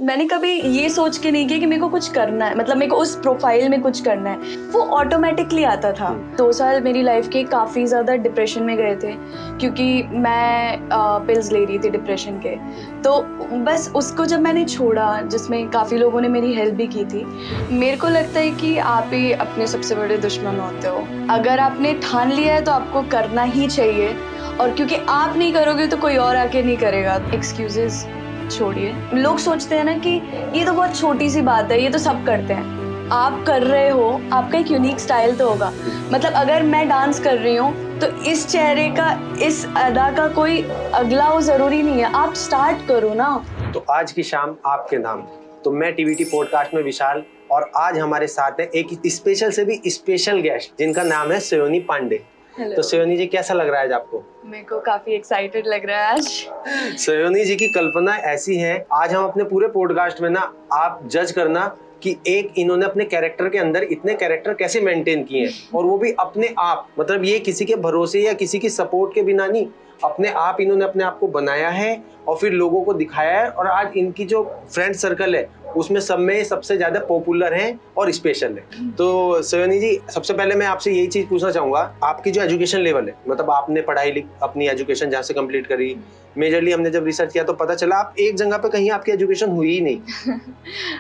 मैंने कभी ये सोच के नहीं किया कि मेरे को कुछ करना है, मतलब मेरे को उस प्रोफाइल में कुछ करना है, वो ऑटोमेटिकली आता था। 2 साल मेरी लाइफ के काफ़ी ज़्यादा डिप्रेशन में गए थे क्योंकि मैं पिल्स ले रही थी डिप्रेशन के। तो बस उसको जब मैंने छोड़ा, जिसमें काफ़ी लोगों ने मेरी हेल्प भी की थी, मेरे को लगता है कि आप ही अपने सबसे बड़े दुश्मन होते हो। अगर आपने ठान लिया है तो आपको करना ही चाहिए, और क्योंकि आप नहीं करोगे तो कोई और आके नहीं करेगा। एक्सक्यूजेस छोड़िए। लोग सोचते हैं ना कि ये तो बहुत छोटी सी बात है, ये तो सब करते हैं। आप कर रहे हो, आपका एक यूनिक स्टाइल तो होगा। मतलब अगर मैं डांस कर रही हूँ तो इस चेहरे का, इस अदा का कोई अगला हो जरूरी नहीं है। आप स्टार्ट करो ना। तो आज की शाम आपके नाम। तो मैं टीवीटी पॉडकास्ट में विशाल, और आज हमारे साथ है एक स्पेशल से भी स्पेशल गेस्ट जिनका नाम है सयोनी पांडे। तो सयोनी जी, कैसा लग रहा है आज आपको? मेरे को काफी एक्साइटेड लग रहा है आज। सयोनी जी की कल्पना ऐसी है, आज हम अपने पूरे पॉडकास्ट में ना, आप जज करना कि एक इन्होंने अपने कैरेक्टर के अंदर इतने कैरेक्टर कैसे मेंटेन किए हैं, और वो भी अपने आप। मतलब ये किसी के भरोसे या किसी की सपोर्ट के बिना नहीं, अपने आप इन्होंने अपने आप को बनाया है और फिर लोगों को दिखाया है। और आज इनकी जो फ्रेंड सर्कल है उसमें सब में सबसे ज्यादा पॉपुलर है और स्पेशल है। तो सयोनी जी, सबसे पहले मैं आपसे यही चीज पूछना चाहूंगा, आपकी जो एजुकेशन लेवल है, मतलब आपने पढ़ाई अपनी एजुकेशन जहाँ से कंप्लीट करी, मेजरली हमने जब रिसर्च किया तो पता चला आप एक जगह पे कहीं आपकी एजुकेशन हुई ही नहीं।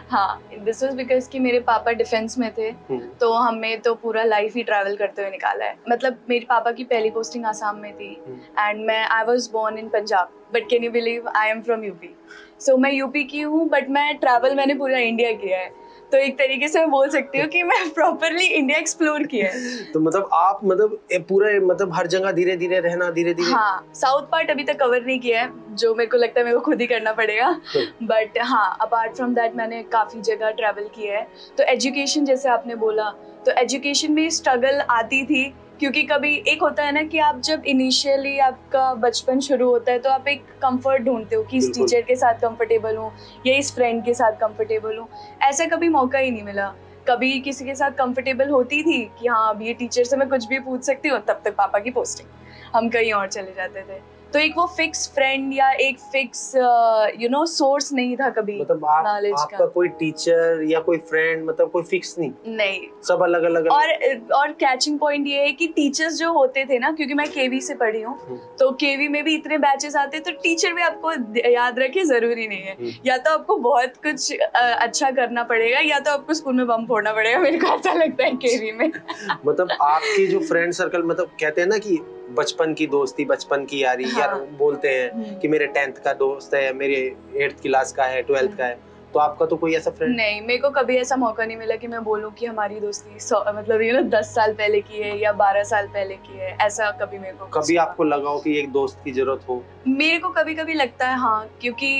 हाँ, दिस वाज बिकॉज कि मेरे पापा डिफेंस में थे, तो हमें तो पूरा लाइफ ही ट्रैवल करते हुए निकाला है। मतलब मेरे पापा की पहली पोस्टिंग आसाम में थी and I was born in Punjab, but can you believe I am from UP. So मैं यूपी की हूँ, बट मैंने पूरा इंडिया किया है। तो एक तरीके से मैं बोल सकती हूँ कि मैं प्रॉपरली इंडिया एक्सप्लोर किया है। तो मतलब आप पूरे हर जगह धीरे धीरे रहना, धीरे धीरे। हाँ, साउथ पार्ट अभी तक कवर नहीं किया है, जो मेरे को लगता है मेरे को खुद ही करना पड़ेगा। बट हाँ, अपार्ट फ्रॉम दैट मैंने काफ़ी जगह ट्रैवल किया है। तो एजुकेशन, जैसे आपने बोला, तो एजुकेशन में स्ट्रगल आती थी, क्योंकि कभी एक होता है ना कि आप जब इनिशियली आपका बचपन शुरू होता है तो आप एक कंफर्ट ढूंढते हो कि इस टीचर के साथ कंफर्टेबल हूँ या इस फ्रेंड के साथ कंफर्टेबल हूँ। ऐसा कभी मौका ही नहीं मिला। कभी किसी के साथ कंफर्टेबल होती थी कि हाँ, अब ये टीचर से मैं कुछ भी पूछ सकती हूँ, तब तक पापा की पोस्टिंग, हम कहीं और चले जाते थे। तो एक वो फिक्स फ्रेंड या एक फिक्स सोर्स नहीं था कभी। मतलब नॉलेज आपका का कोई टीचर या कोई फ्रेंड, मतलब कोई फिक्स नहीं, सब अलग अलग। और कैचिंग पॉइंट ये है कि टीचर्स जो होते थे ना, क्योंकि मैं केवी से पढ़ी हूँ, तो केवी में भी इतने बैचेस आते, तो टीचर भी आपको याद रखे जरूरी नहीं है। या तो आपको बहुत कुछ अच्छा करना पड़ेगा, या तो आपको स्कूल में बम फोड़ना पड़ेगा। मेरे को ऐसा लगता है केवी में। मतलब आपकी जो फ्रेंड सर्कल, मतलब कहते हैं ना कि बचपन की दोस्ती, बचपन की यारी। हाँ। यार बोलते हैं कि मेरे 10th का दोस्त है, मेरे 8th क्लास का है, 12th का है। तो आपका तो कोई ऐसा फ्रेंड नहीं, मेरे को कभी ऐसा मौका नहीं मिला कि मैं बोलूं कि हमारी दोस्ती मतलब 10 साल पहले की है या 12 साल पहले की है। ऐसा कभी मेरे को कभी आपको लगा हो कि एक दोस्त की जरूरत हो? मेरे को कभी कभी लगता है, हाँ, क्योंकि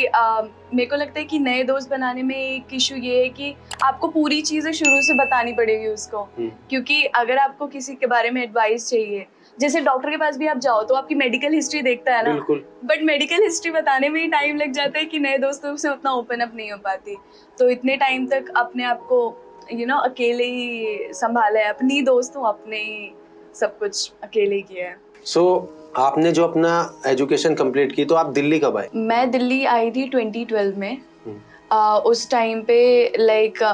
मेरे को लगता है कि नए दोस्त बनाने में एक इशू ये है कि आपको पूरी चीजें शुरू से बतानी पड़ेगी उसको। क्योंकि अगर आपको किसी के बारे में एडवाइस चाहिए, जैसे डॉक्टर के पास भी आप जाओ तो आपकी मेडिकल हिस्ट्री देखता है ना, बट मेडिकल हिस्ट्री बताने में ही टाइम लग जाता है कि नए दोस्तों से उतना ओपन अप नहीं हो पाती। तो इतने टाइम तक अपने आप को अकेले ही संभाला है। अपनी दोस्त हूँ, अपने ही सब कुछ अकेले ही किया है। आपने जो अपना एजुकेशन कंप्लीट की, तो आप दिल्ली कब आए? मैं दिल्ली आई थी 2012 में। उस टाइम पे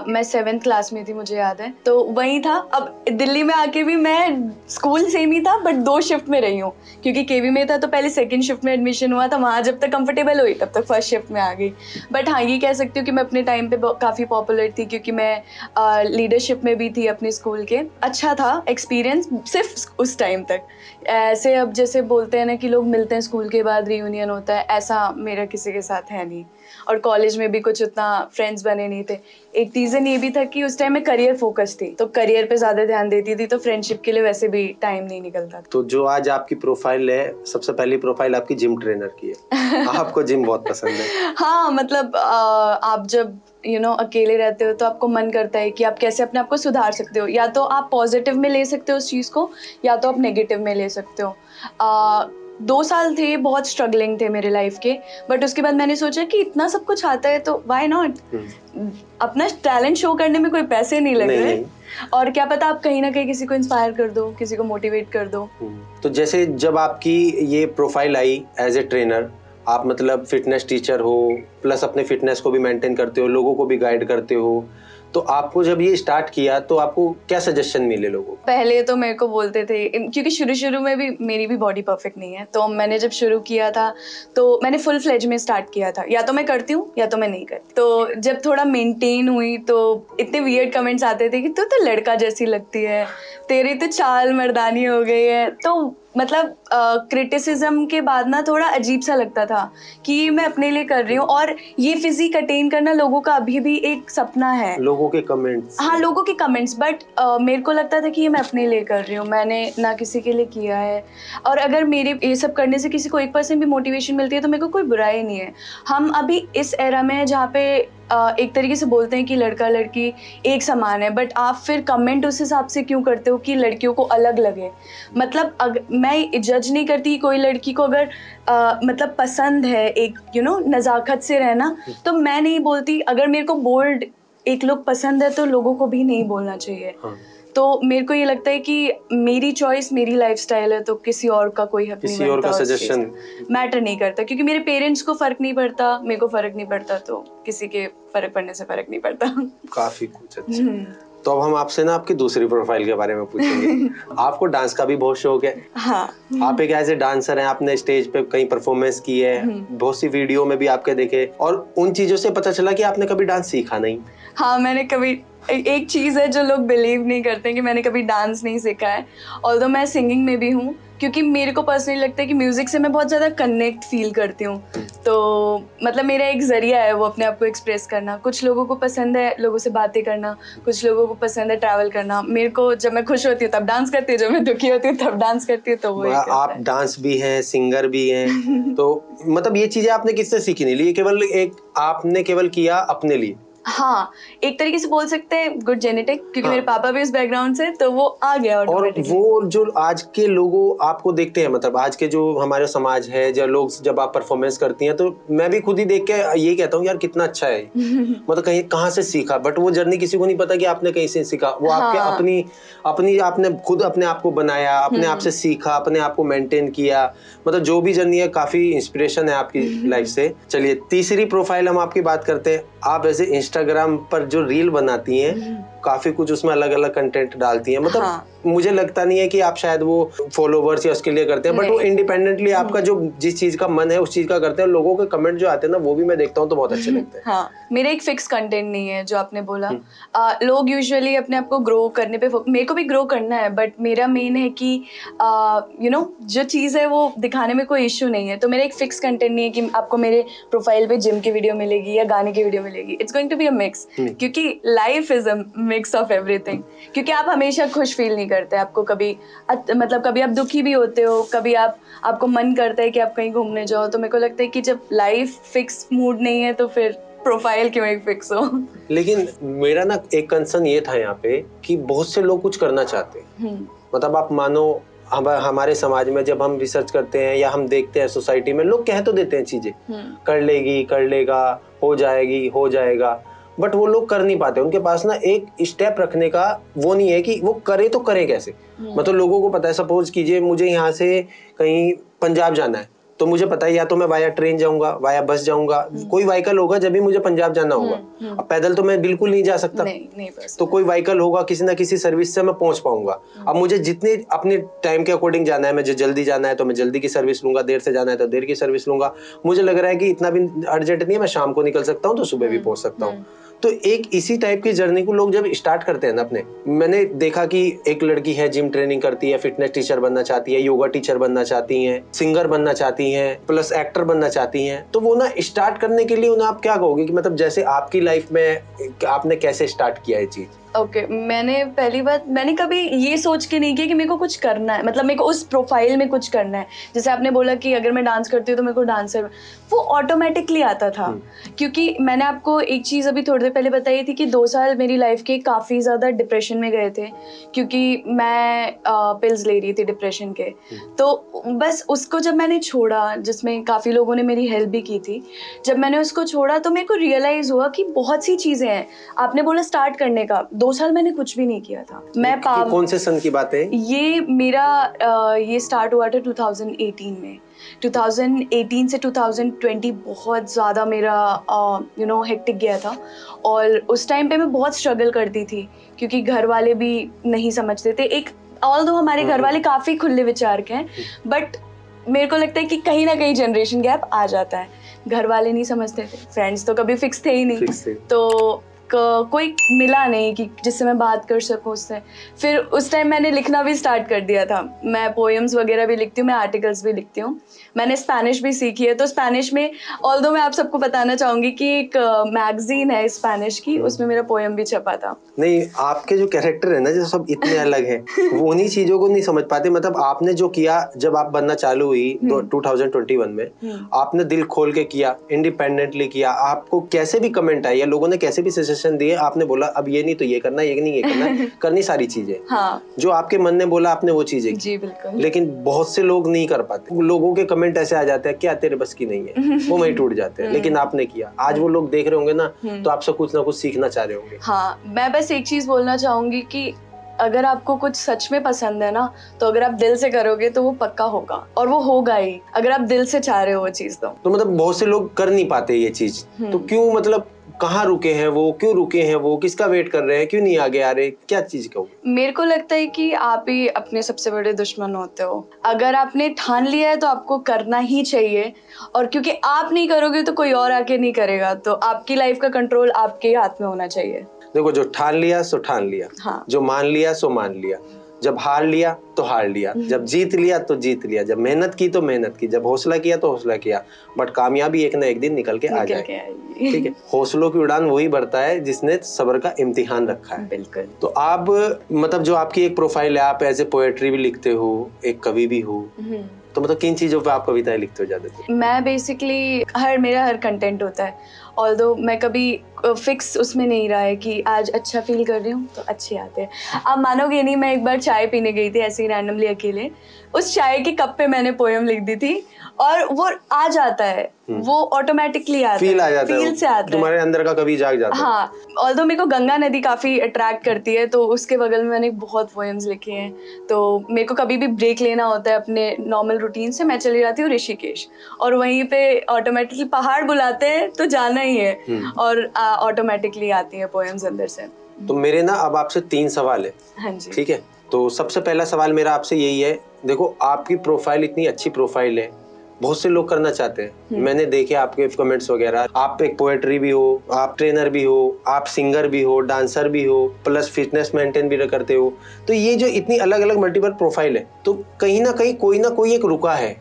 मैं 7th क्लास में थी, मुझे याद है। तो वही था। अब दिल्ली में आके भी मैं स्कूल सेम ही था, बट 2 शिफ्ट में रही हूँ, क्योंकि केवी में था तो पहले 2nd शिफ्ट में एडमिशन हुआ था। वहाँ जब तक कंफर्टेबल हुई तब तक 1st शिफ्ट में आ गई। बट हाँ, ये कह सकती हूँ कि मैं अपने टाइम पे काफ़ी पॉपुलर थी, क्योंकि मैं लीडरशिप में भी थी अपने स्कूल के। अच्छा था एक्सपीरियंस सिर्फ उस टाइम तक। ऐसे अब जैसे बोलते हैं ना कि लोग मिलते हैं स्कूल के बाद, रियूनियन होता है, ऐसा मेरा किसी के साथ है नहीं। और कॉलेज में भी कुछ उतना फ्रेंड्स बने नहीं थे। एक रीज़न ये भी था कि उस टाइम मैं करियर फोकस थी, तो करियर पे ज़्यादा ध्यान देती थी, तो फ्रेंडशिप के लिए वैसे भी टाइम नहीं निकलता था। तो जो आज आपकी प्रोफाइल है, सबसे पहली प्रोफाइल आपकी जिम ट्रेनर की है। आपको जिम बहुत पसंद है। हाँ, मतलब आप जब अकेले रहते हो तो आपको मन करता है कि आप कैसे अपने आप को सुधार सकते हो। या तो आप पॉजिटिव में ले सकते हो उस चीज़ को, या तो आप नेगेटिव में ले सकते हो। 2 साल थे, बहुत स्ट्रगलिंग थे मेरे लाइफ के, बट उसके बाद मैंने सोचा कि इतना सब कुछ आता है तो व्हाई नॉट। अपना टैलेंट शो करने में कोई पैसे नहीं लग रहे, और क्या पता आप कहीं ना कहीं किसी को इंस्पायर कर दो, किसी को मोटिवेट कर दो। तो जैसे जब आपकी ये प्रोफाइल आई एज ए ट्रेनर, आप मतलब फिटनेस टीचर हो, प्लस अपने फिटनेस को भी मेंटेन करते हो, लोगों को भी गाइड करते हो, तो आपको जब ये स्टार्ट किया तो आपको क्या सजेशन मिले लोगों को? पहले तो मेरे को बोलते थे क्योंकि शुरू में भी मेरी भी बॉडी परफेक्ट नहीं है, तो मैंने जब शुरू किया था तो मैंने फुल फ्लेज में स्टार्ट किया था, या तो मैं करती हूँ या तो मैं नहीं करती। तो जब थोड़ा मेंटेन हुई तो इतने वियर्ड कमेंट्स आते थे कि तू तो लड़का जैसी लगती है, तेरी तो चाल मर्दानी हो गई है। तो मतलब क्रिटिसिज्म के बाद ना थोड़ा अजीब सा लगता था कि मैं अपने लिए कर रही हूँ, और ये फिजिक अटेन करना लोगों का अभी भी एक सपना है, लोगों के कमेंट्स। हाँ लोगों के कमेंट्स, बट मेरे को लगता था कि ये मैं अपने लिए कर रही हूँ, मैंने ना किसी के लिए किया है। और अगर मेरे ये सब करने से किसी को 1% भी मोटिवेशन मिलती है तो मेरे को कोई बुराई नहीं है। हम अभी इस एरा में हैं जहाँ पे एक तरीके से बोलते हैं कि लड़का लड़की एक समान है, बट आप फिर कमेंट उस हिसाब से क्यों करते हो कि लड़कियों को अलग लगे। मतलब मैं जज नहीं करती कोई लड़की को अगर मतलब पसंद है एक नज़ाकत से रहना, तो मैं नहीं बोलती। अगर मेरे को बोल्ड एक लोग पसंद है तो लोगों को भी नहीं बोलना चाहिए। हाँ। तो मेरे को ये लगता है कि मेरी चॉइस मेरी लाइफस्टाइल है, तो किसी और का कोई हक नहीं किसी और बनता, का उस चीज़ सजेशन का मैटर नहीं करता, क्योंकि मेरे पेरेंट्स को फर्क नहीं पड़ता, मेरे को फर्क नहीं पड़ता, तो किसी के फर्क पड़ने से फर्क नहीं पड़ता। काफी कुछ अच्छा। तो अब हम आपसे ना आपकी दूसरी प्रोफाइल के बारे में पूछेंगे। आपको डांस का भी बहुत शौक है। हाँ। आप एक ऐसे डांसर हैं, आपने स्टेज पे कहीं परफॉर्मेंस की है, बहुत सी वीडियो में भी आपके देखे, और उन चीजों से पता चला कि आपने कभी डांस सीखा नहीं। हाँ, मैंने कभी एक चीज़ है जो लोग बिलीव नहीं करते कि मैंने कभी डांस नहीं सीखा है, ऑल्दो मैं सिंगिंग में भी हूँ, क्योंकि मेरे को पर्सनली लगता है कि म्यूज़िक से मैं बहुत ज़्यादा कनेक्ट फील करती हूँ। तो मतलब मेरा एक ज़रिया है वो अपने आप को एक्सप्रेस करना। कुछ लोगों को पसंद है लोगों से बातें करना, कुछ लोगों को पसंद है ट्रैवल करना। मेरे को जब मैं खुश होती हूँ तब डांस करती हूँ, जब मैं दुखी होती हूँ तब डांस करती हूँ, तो वो आप डांस भी हैं, सिंगर भी हैं, तो मतलब ये चीजें आपने किससे सीखी नहीं ली, केवल एक आपने केवल किया अपने लिए? हाँ, एक तरीके से बोल सकते हैं गुड जेनेटिक, क्योंकि हाँ। मेरे पापा भी उस बैकग्राउंड से, तो वो आ गया और ऑटोमेटिकली। वो जो आज के लोगों आपको देखते हैं, मतलब आज के जो हमारे समाज है, जब लोग जब आप परफॉर्मेंस करती हैं, तो मैं भी खुद ही देख के यही कहता हूँ यार कितना अच्छा है। मतलब कहीं कहाँ से सीखा, बट वो जर्नी किसी को नहीं पता कि आपने कहीं से सीखा। वो आपके हाँ। अपनी अपनी आपने खुद अपने आप को बनाया, अपने आप से सीखा, अपने आप को मेंटेन किया। मतलब जो भी जर्नी है काफी इंस्पिरेशन है आपकी लाइफ से। चलिए तीसरी प्रोफाइल हम आपकी बात करते हैं। आप ऐसे इंस्टाग्राम पर जो रील बनाती हैं, काफी कुछ उसमें अलग अलग कंटेंट डालती हैं, मतलब हाँ। मुझे लगता नहीं है कि आप शायद वो फॉलोवर्स या उसके लिए करते हैं, बट वो इंडिपेंडेंटली आपका जो जिस चीज का मन है उस चीज का करते हैं। लोगों के कमेंट जो आते हैं ना, वो भी मैं देखता हूँ तो बहुत अच्छे लगते हैं। हाँ, मेरा एक फिक्स कंटेंट नहीं है जो आपने बोला। लोग यूजुअली अपने आप को ग्रो करने पे मेरे को भी ग्रो करना है, बट मेरा मेन है कि जो चीज़ है वो दिखाने में कोई इशू नहीं है। तो मेरा एक फिक्स कंटेंट नहीं है कि आपको मेरे प्रोफाइल पे जिम की वीडियो मिलेगी या गाने की वीडियो मिलेगी। It's going to be a mix, क्योंकि life is a mix of everything. क्योंकि आप हमेशा खुश फील नहीं करते, आपको कभी मतलब कभी आप दुखी भी होते हो, कभी आपको मन करता है कि आप कहीं घूमने जाओ। तो मेरे को लगता है कि जब लाइफ फिक्स मूड नहीं है तो फिर प्रोफाइल क्यों एक फिक्स हो। लेकिन मेरा ना एक कंसर्न ये था यहाँ पे कि बहुत से लोग कुछ करना चाहते हैं। मतलब आप मानो हमारे समाज में जब हम रिसर्च करते हैं या हम देखते हैं सोसाइटी में, लोग कह तो देते हैं चीजें, कर लेगी, कर लेगा, हो जाएगी, हो जाएगा, बट वो लोग कर नहीं पाते। उनके पास ना एक स्टेप रखने का वो नहीं है कि वो करे तो करे कैसे। मतलब लोगों को पता है, सपोज कीजिए मुझे यहाँ से कहीं पंजाब जाना है, तो मुझे पता है या तो मैं वाया ट्रेन जाऊंगा, वाया बस जाऊंगा, कोई व्हीकल होगा जब भी मुझे पंजाब जाना होगा। अब पैदल तो मैं बिल्कुल नहीं जा सकता, नहीं तो कोई व्हीकल होगा, किसी ना किसी सर्विस से मैं पहुंच पाऊंगा। अब मुझे जितने अपने टाइम के अकॉर्डिंग जाना है, मुझे जल्दी जाना है तो मैं जल्दी की सर्विस लूंगा, देर से जाना है तो देर की सर्विस लूंगा। मुझे लग रहा है कि इतना भी अर्जेंट नहीं है, मैं शाम को निकल सकता हूँ तो सुबह भी पहुंच सकता हूँ। तो एक इसी टाइप की जर्नी को लोग जब स्टार्ट करते हैं ना अपने, मैंने देखा कि एक लड़की है जिम ट्रेनिंग करती है, फिटनेस टीचर बनना चाहती है, योगा टीचर बनना चाहती है, सिंगर बनना चाहती है, प्लस एक्टर बनना चाहती हैं। तो वो ना स्टार्ट करने के लिए उन्हें आप क्या कहोगे कि मतलब जैसे आपकी लाइफ में आपने कैसे स्टार्ट किया है चीज? ओके, मैंने पहली बात मैंने कभी ये सोच के नहीं किया कि मेरे को कुछ करना है, मतलब मेरे को उस प्रोफाइल में कुछ करना है। जैसे आपने बोला कि अगर मैं डांस करती हूँ तो मेरे को डांसर, वो ऑटोमेटिकली आता था। क्योंकि मैंने आपको एक चीज़ अभी थोड़ी देर पहले बताई थी कि 2 साल मेरी लाइफ के काफ़ी ज़्यादा डिप्रेशन में गए थे, क्योंकि मैं पिल्स ले रही थी डिप्रेशन के। तो बस उसको जब मैंने छोड़ा छोड़ा, जिसमें काफ़ी लोगों ने मेरी हेल्प भी की थी। जब मैंने उसको छोड़ा तो मेरे को रियलाइज़ हुआ कि बहुत सी चीज़ें हैं। आपने बोला स्टार्ट करने का, 2 साल मैंने कुछ भी नहीं किया था। मैं कौन से सन की बात है? ये मेरा ये स्टार्ट हुआ था 2018 में। 2018 से 2020 बहुत ज़्यादा मेरा हेक्टिक गया था, और उस टाइम पे मैं बहुत स्ट्रगल करती थी क्योंकि घर वाले भी नहीं समझते थे। एक ऑल्दो हमारे घर वाले काफ़ी खुले विचार के हैं, बट मेरे को लगता है कि कहीं ना कहीं जनरेशन गैप आ जाता है। घर वाले नहीं समझते थे, फ्रेंड्स तो कभी फिक्स थे ही नहीं, तो कोई मिला नहीं कि जिससे मैं बात कर सकूं उससे। फिर उस टाइम मैंने लिखना भी स्टार्ट कर दिया था। मैं पोएम्स वगैरह भी लिखती हूँ, मैं आर्टिकल्स भी लिखती हूँ। मैंने स्पेनिश भी सीखी है, तो स्पेनिश में ऑल्दो मैं आप सबको बताना चाहूँगी कि एक मैगजीन है स्पेनिश की, उसमें मेरा पोएम भी छपा था। नहीं, आपके जो कैरेक्टर है ना, जो सब इतने अलग हैं, वो उन्हीं चीजों को नहीं समझ पाते। मतलब आपने जो किया जब आप बनना चालू हुई 2021 में, आपने दिल खोल के किया, इंडिपेंडेंटली किया। आपको कैसे भी कमेंट आए या लोगों ने कैसे भी सजेशन दिए, आपने बोला अब ये नहीं तो ये करना, ये नहीं ये करना, करनी सारी चीजें। हाँ, जो आपके मन ने बोला आपने वो चीजें की। जी बिल्कुल। लेकिन बहुत से लोग नहीं कर पाते। लोगों के कमेंट ऐसे आ जाते हैं, क्या तेरे बस की नहीं है, वो वहीं टूट जाते हैं। लेकिन आपने किया, आज वो लोग देख रहे होंगे ना, तो आपसे कुछ ना कुछ सीखना चाह रहे होंगे। हाँ, मैं बस एक चीज़ बोलना चाहूँगी कि अगर आपको कुछ सच में पसंद है ना, तो अगर आप दिल से करोगे तो वो पक्का होगा, और वो होगा ही अगर आप दिल से चाह रहे हो वो चीज़। तो मतलब बहुत से लोग कर नहीं पाते ये चीज, तो क्यों, मतलब कहाँ रुके हैं वो, क्यों रुके हैं वो, किसका वेट कर रहे हैं, क्यों नहीं आगे आ रहे, क्या चीज का? मेरे को लगता है कि आप ही अपने सबसे बड़े दुश्मन होते हो। अगर आपने ठान लिया है तो आपको करना ही चाहिए, और क्योंकि आप नहीं करोगे तो कोई और आके नहीं करेगा, तो आपकी लाइफ का कंट्रोल आपके हाथ में होना चाहिए। देखो, जो ठान लिया सो ठान लिया, हाँ। जो मान लिया सो मान लिया, जब हार लिया तो हार लिया, जब जीत लिया तो जीत लिया, जब मेहनत की तो मेहनत की, जब हौसला किया तो हौसला किया, बट कामयाबी एक ना एक दिन निकल के आ जाए। ठीक है, हौसलों की उड़ान वही बढ़ता है जिसने सब्र का इम्तिहान रखा है। बिल्कुल। तो आप, मतलब जो आपकी एक प्रोफाइल है, आप एज ए पोएट्री भी लिखते हो, एक कवि भी हो, तो मतलब किन चीजों पे आप कविताएं लिखते हो ज्यादातर? मैं बेसिकली मेरा हर कंटेंट होता है, ऑल्दो मैं कभी फिक्स उसमें नहीं रहा है कि आज अच्छा फील कर रही हूँ तो अच्छे आते हैं। आप मानोगे नहीं, मैं एक बार चाय पीने गई थी ऐसे ही रैंडमली अकेले, उस चाय के कप पे मैंने पोएम लिख दी थी, और वो आ जाता है, वो ऑटोमेटिकली आता है, फील आ जाता है, फील से आता है, तुम्हारे अंदर का कवि जाग जाता है। हाँ, ऑल्दो मेरे को गंगा नदी काफ़ी अट्रैक्ट करती है, तो उसके बगल में मैंने बहुत पोएम्स लिखे हैं। तो मेरे को कभी भी ब्रेक लेना होता है अपने नॉर्मल रूटीन से, मैं चली जाती हूँ ऋषिकेश, और वहीं पे ऑटोमेटिकली पहाड़ बुलाते हैं तो जाना ही है, और ऑटोमेटिकली आती है पोएम्स अंदर से। तो मेरे ना अब आपसे 3 सवाल है। हाँ जी। ठीक है, तो सबसे पहला सवाल मेरा आपसे यही है, देखो आपकी प्रोफाइल इतनी अच्छी प्रोफाइल है, बहुत से लोग करना चाहते हैं, मैंने देखे आपके कमेंट्स वगैरह। आप एक पोएट्री भी हो, आप ट्रेनर भी हो, आप सिंगर भी हो, डांसर भी हो, प्लस फिटनेस मेंटेन भी करते हो। तो ये जो इतनी अलग अलग मल्टीपल प्रोफाइल है, तो कहीं ना कहीं कोई ना कोई एक रुका है,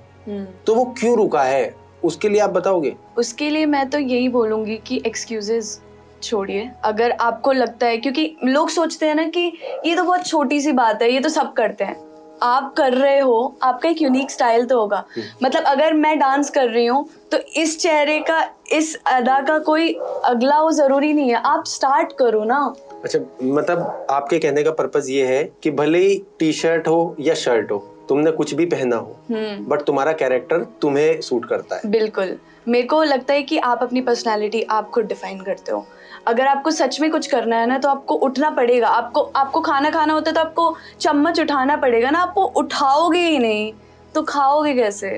तो वो क्यों रुका है, उसके लिए आप बताओगे? उसके लिए मैं तो यही बोलूँगी कि एक्सक्यूजेस छोड़िए। अगर आपको लगता है, क्योंकि लोग सोचते हैं ना कि ये तो बहुत छोटी सी बात है, ये तो सब करते हैं। आप कर रहे हो, आपका एक यूनिक स्टाइल तो होगा। मतलब अगर मैं डांस कर रही हूँ तो इस चेहरे का, इस अदा का कोई अगला वो जरूरी नहीं है, आप स्टार्ट करो ना। अच्छा, मतलब आपके कहने का पर्पस ये है कि भले ही टी शर्ट हो या शर्ट हो, तुमने कुछ भी पहना हो, बट तुम्हारा कैरेक्टर तुम्हें सूट करता है। बिल्कुल, मेरे को लगता है कि आप अपनी पर्सनालिटी आप खुद डिफाइन करते हो। अगर आपको सच में कुछ करना है ना, तो आपको उठना पड़ेगा। आपको खाना खाना होता है तो आपको चम्मच उठाना पड़ेगा ना, आपको उठाओगे ही नहीं तो खाओगे कैसे?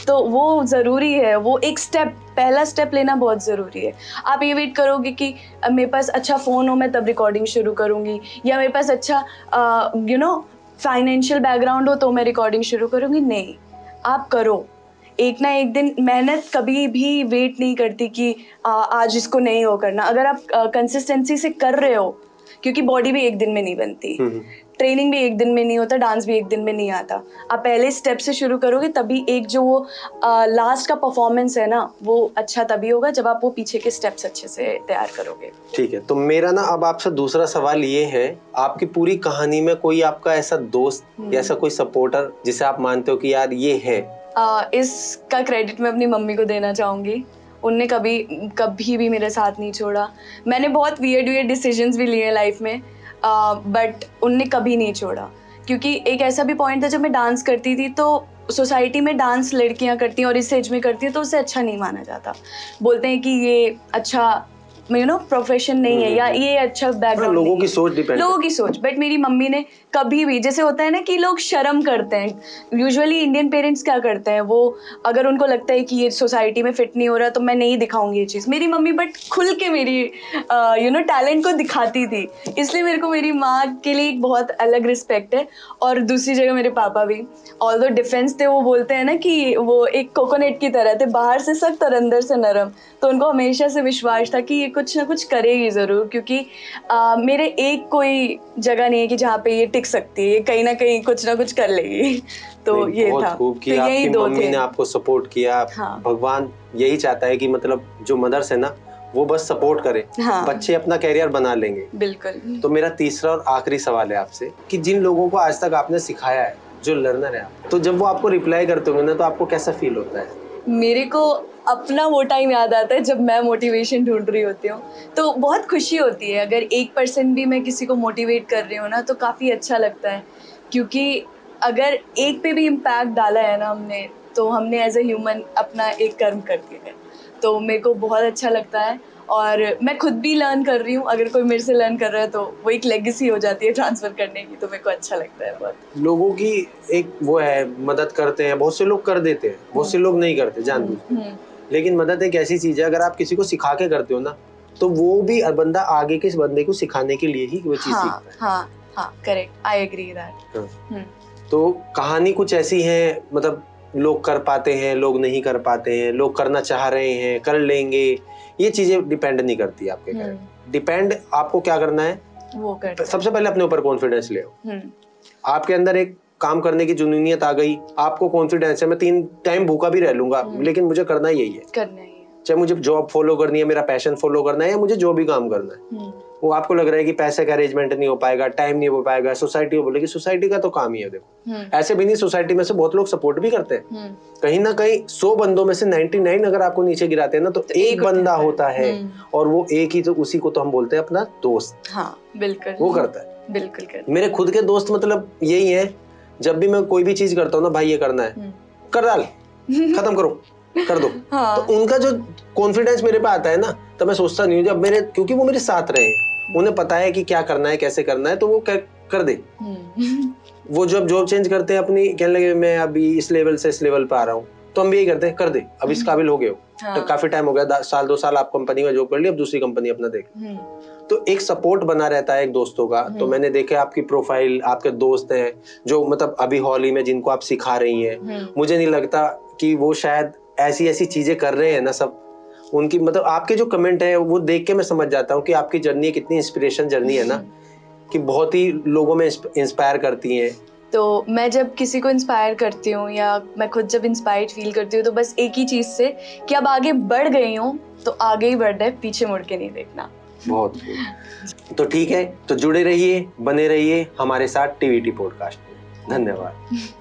तो वो ज़रूरी है, वो एक स्टेप, पहला स्टेप लेना बहुत ज़रूरी है। आप ये वेट करोगे कि मेरे पास अच्छा फ़ोन हो मैं तब रिकॉर्डिंग शुरू करूँगी, या मेरे पास अच्छा फाइनेंशियल बैकग्राउंड हो तो मैं रिकॉर्डिंग शुरू करूँगी, नहीं। आप करो, एक ना एक दिन। मेहनत कभी भी वेट नहीं करती कि आज इसको नहीं हो करना। अगर आप कंसिस्टेंसी से कर रहे हो, क्योंकि बॉडी भी एक दिन में नहीं बनती, ट्रेनिंग भी एक दिन में नहीं होता, डांस भी एक दिन में नहीं आता। आप पहले स्टेप से शुरू करोगे, तभी एक जो वो लास्ट का परफॉर्मेंस है ना, वो अच्छा तभी होगा जब आप वो पीछे के स्टेप्स अच्छे से तैयार करोगे। ठीक है, तो मेरा ना अब आपसे दूसरा सवाल ये है, आपकी पूरी कहानी में कोई आपका ऐसा दोस्त या ऐसा कोई सपोर्टर जिसे आप मानते हो कि यार ये है? इसका क्रेडिट मैं अपनी मम्मी को देना चाहूँगी। उनने कभी भी मेरा साथ नहीं छोड़ा। मैंने बहुत वियर्ड डिसीजंस भी लिए लाइफ में, बट उनने कभी नहीं छोड़ा। क्योंकि एक ऐसा भी पॉइंट था जब मैं डांस करती थी तो सोसाइटी में डांस लड़कियां करती हैं और इस एज में करती हैं तो उसे अच्छा नहीं माना जाता। बोलते हैं कि ये अच्छा प्रोफेशन नहीं है या ये अच्छा बैकग्राउंड लोगों की सोच डिपेंड लोगों की सोच। बट मेरी मम्मी ने कभी भी, जैसे होता है ना कि लोग शर्म करते हैं, यूजुअली इंडियन पेरेंट्स क्या करते हैं, वो अगर उनको लगता है कि ये सोसाइटी में फिट नहीं हो रहा तो मैं नहीं दिखाऊंगी ये चीज़। मेरी मम्मी बट खुल के मेरी टैलेंट को दिखाती थी, इसलिए मेरे को मेरी माँ के लिए एक बहुत अलग रिस्पेक्ट है। और दूसरी जगह मेरे पापा भी, ऑल्दो डिफेंस थे, वो बोलते हैं ना कि वो एक कोकोनट की तरह थे, बाहर से सख्त और अंदर से नरम। तो उनको हमेशा से विश्वास था कि ये कुछ ना कुछ करेगी ज़रूर, क्योंकि मेरे एक कोई जगह नहीं है कि जहाँ पे ये टिक सकती है, ये कहीं ना कहीं कुछ ना कुछ कर लेगी। तो ये बहुत था। खूब कि तो यही आपकी दो मम्मी थे। ने आपको सपोर्ट किया। हाँ। भगवान यही चाहता है कि मतलब जो मदर्स है ना वो बस सपोर्ट करे, हाँ। बच्चे अपना कैरियर बना लेंगे। बिल्कुल। तो मेरा तीसरा और आखिरी सवाल है आपसे कि जिन लोगों को आज तक आपने सिखाया है, जो लर्नर है आप, तो जब वो आपको रिप्लाई करते होंगे ना तो आपको कैसा फील होता है? मेरे को अपना वो टाइम याद आता है जब मैं मोटिवेशन ढूंढ रही होती हूँ, तो बहुत खुशी होती है। अगर 1% भी मैं किसी को मोटिवेट कर रही हूँ ना तो काफ़ी अच्छा लगता है, क्योंकि अगर एक पे भी इम्पैक्ट डाला है ना हमने, तो हमने एज ए ह्यूमन अपना एक कर्म कर दिया है। तो मेरे को बहुत अच्छा लगता है और मैं खुद भी लर्न कर रही हूँ। अगर कोई मेरे से लर्न कर रहा है तो वो एक लेगेसी हो जाती है ट्रांसफ़र करने की, तो मेरे को अच्छा लगता है बहुत। लोगों की एक वो है, मदद करते हैं, बहुत से लोग कर देते हैं, बहुत से लोग नहीं करते जानबूझ के। लेकिन मदद एक ऐसी चीज है, अगर आप किसी को सिखा के करते हो ना तो वो भी बंदा आगे के बंदे को सिखाने के लिए ही वो चीज सीखता है। हाँ, करेक्ट, आई एग्री दैट। तो कहानी कुछ ऐसी है, मतलब लोग कर पाते हैं, लोग नहीं कर पाते हैं, लोग करना चाह रहे हैं, कर लेंगे, ये चीजें डिपेंड नहीं करती आपके कैरेक्टर। डिपेंड आपको क्या करना है, वो करना। सबसे पहले अपने ऊपर कॉन्फिडेंस ले आओ। आपके अंदर एक काम करने की जुनूनियत आ गई, आपको कॉन्फिडेंस है, मैं 3 टाइम भूखा भी रह लूंगा लेकिन मुझे करना यही है, करना ही है। चाहे मुझे जॉब फॉलो करनी है, मेरा पैशन फॉलो करना है, या मुझे जो भी काम करना है। वो आपको लग रहा है कि पैसे का अरेंजमेंट नहीं हो पाएगा, टाइम नहीं हो पाएगा, सोसाइटी को बोलेगी, सोसाइटी का तो काम ही है। देखो ऐसे भी नहीं, सोसाइटी में से बहुत लोग सपोर्ट भी करते हैं। कहीं ना कहीं 100 बंदों में से 99 अगर आपको नीचे गिराते हैं ना तो एक बंदा होता है, और वो एक ही, तो उसी को तो हम बोलते हैं अपना दोस्त। हाँ बिल्कुल, वो करता है। बिल्कुल करता। मेरे खुद के दोस्त मतलब यही है, जब भी मैं कोई भी चीज करता हूँ ना, भाई ये करना है, कर डाल, खत्म करो, कर दो। हाँ। तो उनका जो कॉन्फिडेंस मेरे पे आता है ना, तो मैं सोचता नहीं हूँ जब मेरे, क्योंकि वो मेरे साथ रहे, उन्हें पता है कि क्या करना है, कैसे करना है, तो वो कर दे। वो जब जॉब चेंज करते हैं अपनी, कहने लगे मैं अभी इस लेवल से इस लेवल पे आ रहा हूँ, तो हम भी यही करते हैं, कर दे, अब इस काबिल हो गए हो। हाँ। तो काफी टाइम हो गया, साल 2 साल आप कंपनी में जॉब कर ली, अब दूसरी कंपनी अपना देख। तो एक सपोर्ट बना रहता है एक दोस्तों का। तो मैंने देखा आपकी प्रोफाइल, आपके दोस्त हैं जो मतलब अभी हाल ही में जिनको आप सिखा रही हैं, मुझे नहीं लगता कि वो शायद ऐसी ऐसी चीजें कर रहे हैं ना सब। उनकी मतलब आपके जो कमेंट है वो देख के मैं समझ जाता हूँ कि आपकी जर्नी कितनी इंस्पिरेशन जर्नी है ना, कि बहुत ही लोगों में इंस्पायर करती हैं। तो मैं जब किसी को इंस्पायर करती हूँ या मैं खुद जब इंस्पायर्ड फील करती हूँ तो बस एक ही चीज़ से कि अब आगे बढ़ गई हूँ तो आगे ही बढ़ना है, पीछे मुड़ के नहीं देखना। बहुत तो ठीक है, तो जुड़े रहिए, बने रहिए हमारे साथ टीवीटी पॉडकास्ट में। धन्यवाद।